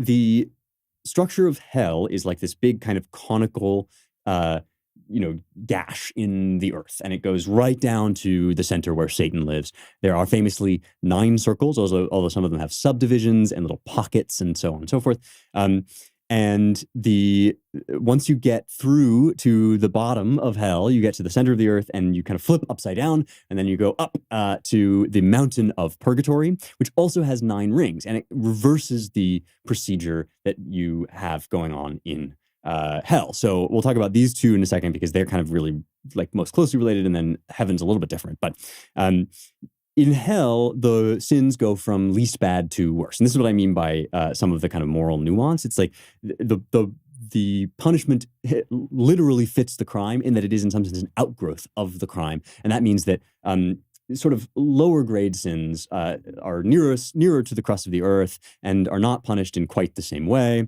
the structure of hell is like this big kind of conical, uh, gash in the earth, and it goes right down to the center where Satan lives. There are famously 9 circles, although some of them have subdivisions and little pockets and so on and so forth. And once you get through to the bottom of hell, you get to the center of the earth, and you kind of flip upside down, and then you go up to the mountain of purgatory, which also has 9 rings, and it reverses the procedure that you have going on in hell. So we'll talk about these two in a second because they're kind of really like most closely related, and then heaven's a little bit different. But in hell, the sins go from least bad to worse, and this is what I mean by some of the kind of moral nuance. It's like the punishment literally fits the crime in that it is in some sense an outgrowth of the crime, and that means that sort of lower grade sins are nearer to the crust of the earth and are not punished in quite the same way.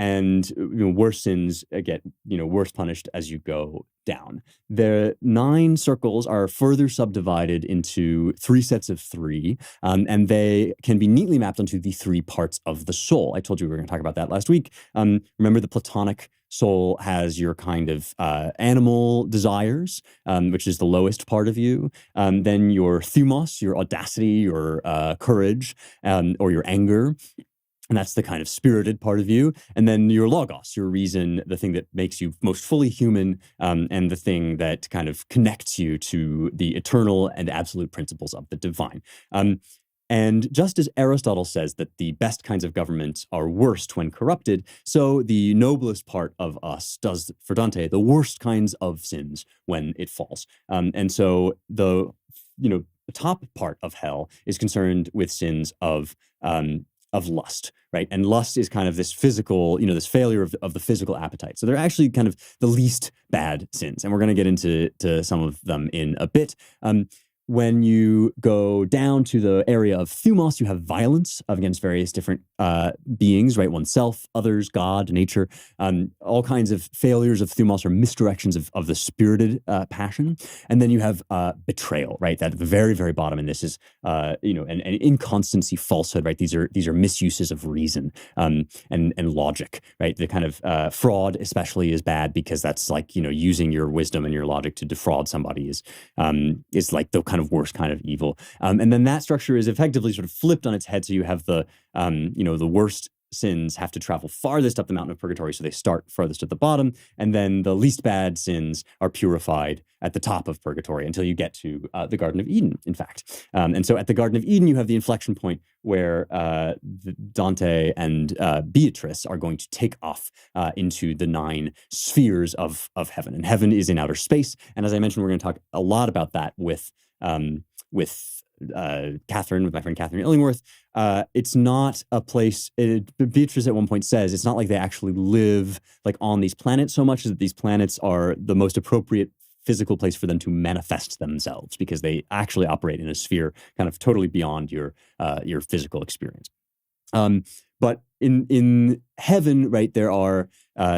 And worse sins get worse punished as you go down. The 9 circles are further subdivided into 3 sets of 3, and they can be neatly mapped onto the 3 parts of the soul. I told you we were going to talk about that last week. Remember, the Platonic soul has your kind of animal desires, which is the lowest part of you. Then your thumos, your audacity, your courage, or your anger. And that's the kind of spirited part of you. And then your logos, your reason, the thing that makes you most fully human, and the thing that kind of connects you to the eternal and absolute principles of the divine. And just as Aristotle says that the best kinds of government are worst when corrupted, so the noblest part of us does, for Dante, the worst kinds of sins when it falls. And so the top part of hell is concerned with sins of lust, right? And lust is kind of this physical, this failure of the physical appetite. So they're actually kind of the least bad sins. And we're going to get into some of them in a bit. When you go down to the area of thumos, you have violence against various different beings, right? Oneself, others, God, nature, all kinds of failures of thumos or misdirections of the spirited passion. And then you have betrayal, right? At the very, very bottom. And this is, an inconstancy, falsehood, right? These are misuses of reason and logic, right? The kind of fraud especially is bad because that's like, using your wisdom and your logic to defraud somebody is like the kind of worst kind of evil. And then that structure is effectively sort of flipped on its head. So you have the worst sins have to travel farthest up the mountain of purgatory. So they start farthest at the bottom. And then the least bad sins are purified at the top of purgatory until you get to the Garden of Eden, in fact. And so at the Garden of Eden, you have the inflection point where Dante and Beatrice are going to take off into the 9 spheres of heaven. And heaven is in outer space. And as I mentioned, we're going to talk a lot about that with Catherine, with my friend Catherine Illingworth. It's not a place, Beatrice at one point says, it's not like they actually live like on these planets so much as that these planets are the most appropriate physical place for them to manifest themselves because they actually operate in a sphere kind of totally beyond your physical experience. But in heaven, right, there are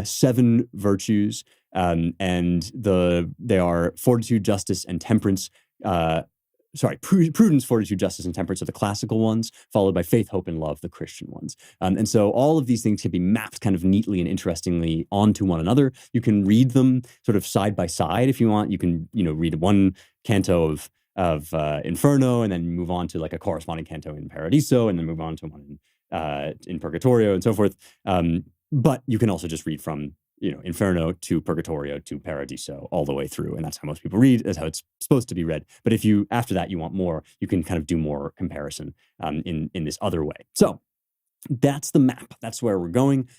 7 virtues, and they are fortitude, justice, and temperance. Prudence, fortitude, justice, and temperance are the classical ones, followed by faith, hope, and love, the Christian ones. And so all of these things can be mapped kind of neatly and interestingly onto one another. You can read them sort of side by side if you want. You can, read one canto of Inferno and then move on to like a corresponding canto in Paradiso and then move on to one in Purgatorio and so forth. But you can also just read from Inferno to Purgatorio to Paradiso all the way through. And that's how most people read. That's how it's supposed to be read. But if you, after that, you want more, you can kind of do more comparison in this other way. So that's the map. That's where we're going.